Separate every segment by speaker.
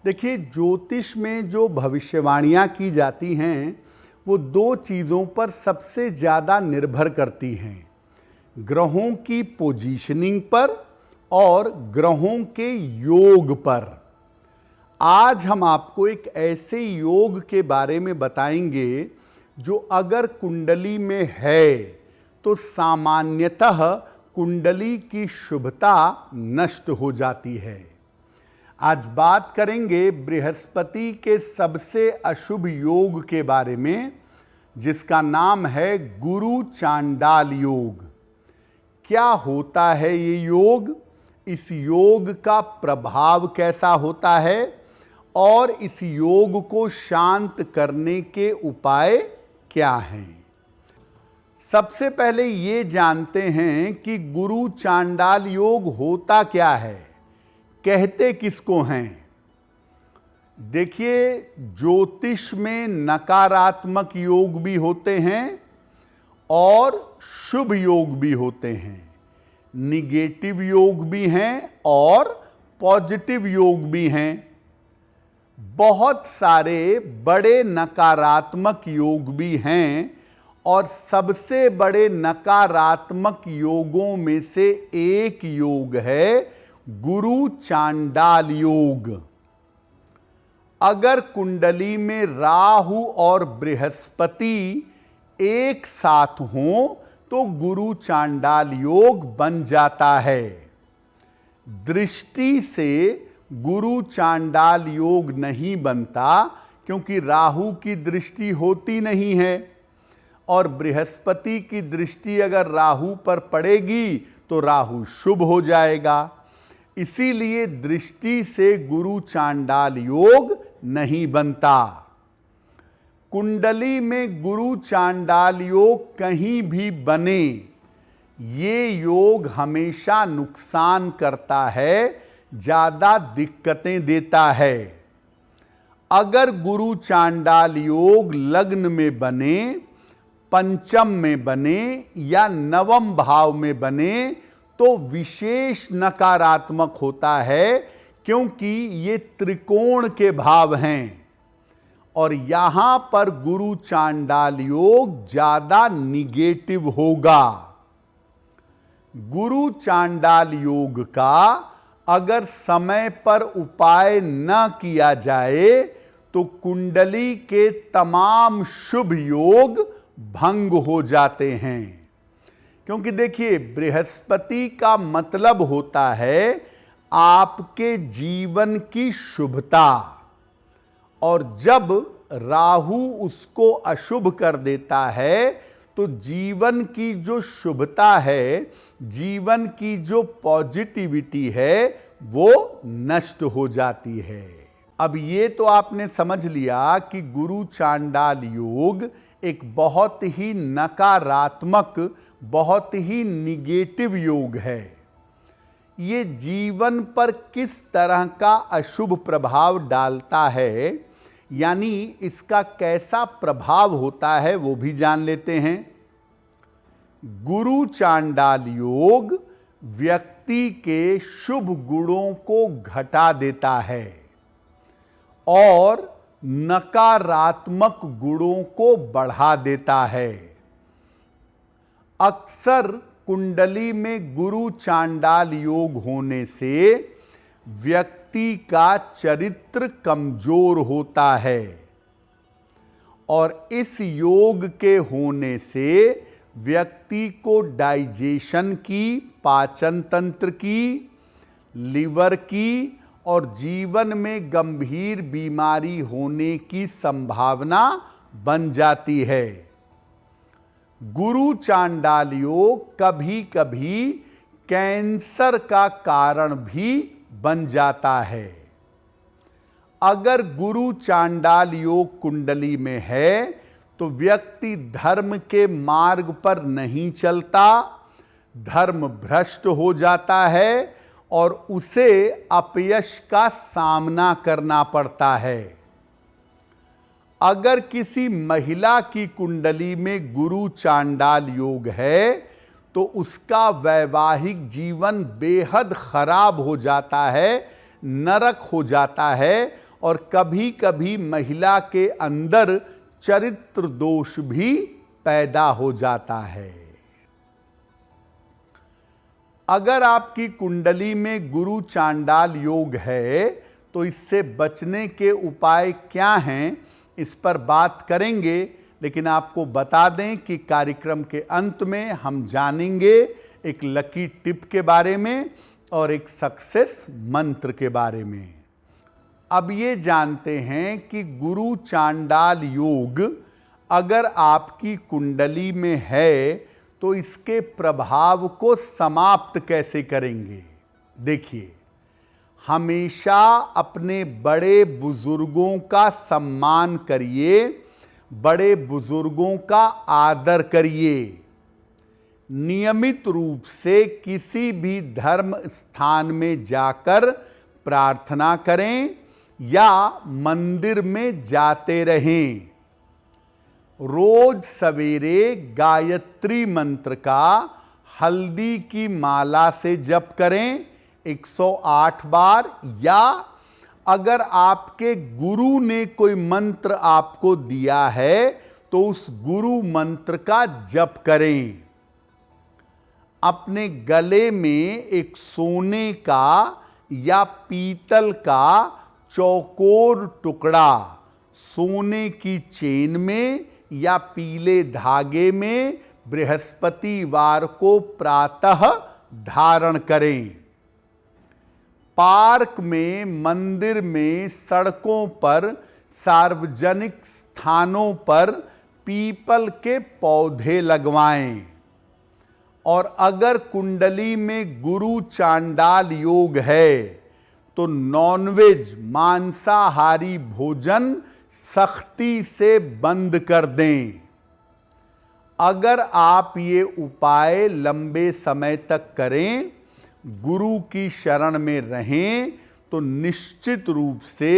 Speaker 1: देखिए, ज्योतिष में जो भविष्यवाणियाँ की जाती हैं वो दो चीज़ों पर सबसे ज़्यादा निर्भर करती हैं, ग्रहों की पोजीशनिंग पर और ग्रहों के योग पर। आज हम आपको एक ऐसे योग के बारे में बताएंगे जो अगर कुंडली में है तो सामान्यतः कुंडली की शुभता नष्ट हो जाती है। आज बात करेंगे बृहस्पति के सबसे अशुभ योग के बारे में, जिसका नाम है गुरु चांडाल योग। क्या होता है ये योग, इस योग का प्रभाव कैसा होता है और इस योग को शांत करने के उपाय क्या हैं। सबसे पहले ये जानते हैं कि गुरु चांडाल योग होता क्या है, कहते किसको हैं। देखिए, ज्योतिष में नकारात्मक योग भी होते हैं और शुभ योग भी होते हैं, निगेटिव योग भी हैं और पॉजिटिव योग भी हैं। बहुत सारे बड़े नकारात्मक योग भी हैं और सबसे बड़े नकारात्मक योगों में से एक योग है गुरु चांडाल योग। अगर कुंडली में राहु और बृहस्पति एक साथ हों तो गुरु चांडाल योग बन जाता है। दृष्टि से गुरु चांडाल योग नहीं बनता, क्योंकि राहु की दृष्टि होती नहीं है और बृहस्पति की दृष्टि अगर राहु पर पड़ेगी तो राहु शुभ हो जाएगा। इसीलिए दृष्टि से गुरु चांडाल योग नहीं बनता। कुंडली में गुरु चांडाल योग कहीं भी बने, ये योग हमेशा नुकसान करता है, ज्यादा दिक्कतें देता है। अगर गुरु चांडाल योग लग्न में बने, पंचम में बने या नवम भाव में बने तो विशेष नकारात्मक होता है, क्योंकि ये त्रिकोण के भाव हैं और यहां पर गुरु चांडाल योग ज्यादा निगेटिव होगा। गुरु चांडाल योग का अगर समय पर उपाय न किया जाए तो कुंडली के तमाम शुभ योग भंग हो जाते हैं। क्योंकि देखिए, बृहस्पति का मतलब होता है आपके जीवन की शुभता, और जब राहु उसको अशुभ कर देता है तो जीवन की जो शुभता है, जीवन की जो पॉजिटिविटी है, वो नष्ट हो जाती है। अब ये तो आपने समझ लिया कि गुरु चांडाल योग एक बहुत ही नकारात्मक, बहुत ही निगेटिव योग है। ये जीवन पर किस तरह का अशुभ प्रभाव डालता है, यानी इसका कैसा प्रभाव होता है, वो भी जान लेते हैं। गुरु चांडाल योग व्यक्ति के शुभ गुणों को घटा देता है और नकारात्मक गुणों को बढ़ा देता है। अक्सर कुंडली में गुरु चांडाल योग होने से व्यक्ति का चरित्र कमजोर होता है और इस योग के होने से व्यक्ति को डाइजेशन की, पाचन तंत्र की, लिवर की और जीवन में गंभीर बीमारी होने की संभावना बन जाती है। गुरु चांडाल योग कभी कभी कैंसर का कारण भी बन जाता है। अगर गुरु चांडाल योग कुंडली में है तो व्यक्ति धर्म के मार्ग पर नहीं चलता, धर्म भ्रष्ट हो जाता है और उसे अपयश का सामना करना पड़ता है। अगर किसी महिला की कुंडली में गुरु चांडाल योग है तो उसका वैवाहिक जीवन बेहद खराब हो जाता है, नरक हो जाता है और कभी कभी महिला के अंदर चरित्र दोष भी पैदा हो जाता है। अगर आपकी कुंडली में गुरु चांडाल योग है तो इससे बचने के उपाय क्या हैं, इस पर बात करेंगे। लेकिन आपको बता दें कि कार्यक्रम के अंत में हम जानेंगे एक लकी टिप के बारे में और एक सक्सेस मंत्र के बारे में। अब ये जानते हैं कि गुरु चांडाल योग अगर आपकी कुंडली में है तो इसके प्रभाव को समाप्त कैसे करेंगे। देखिए, हमेशा अपने बड़े बुजुर्गों का सम्मान करिए, बड़े बुजुर्गों का आदर करिए। नियमित रूप से किसी भी धर्म स्थान में जाकर प्रार्थना करें या मंदिर में जाते रहें। रोज सवेरे गायत्री मंत्र का हल्दी की माला से जप करें 108 बार, या अगर आपके गुरु ने कोई मंत्र आपको दिया है तो उस गुरु मंत्र का जप करें। अपने गले में एक सोने का या पीतल का चौकोर टुकड़ा सोने की चेन में या पीले धागे में बृहस्पतिवार को प्रातः धारण करें। पार्क में, मंदिर में, सड़कों पर, सार्वजनिक स्थानों पर पीपल के पौधे लगवाएं। और अगर कुंडली में गुरु चांडाल योग है तो नॉनवेज, मांसाहारी भोजन सख्ती से बंद कर दें। अगर आप ये उपाय लंबे समय तक करें, गुरु की शरण में रहें, तो निश्चित रूप से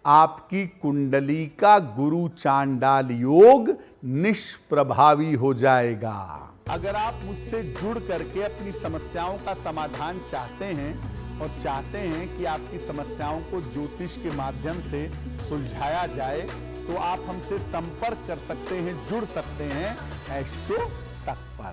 Speaker 1: आपकी कुंडली का गुरु चांडाल योग निष्प्रभावी हो जाएगा। अगर आप मुझसे जुड़ करके अपनी समस्याओं का समाधान चाहते हैं और चाहते हैं कि आपकी समस्याओं को ज्योतिष के माध्यम से सुलझाया जाए, तो आप हमसे संपर्क कर सकते हैं, जुड़ सकते हैं एस्ट्रो तक पर।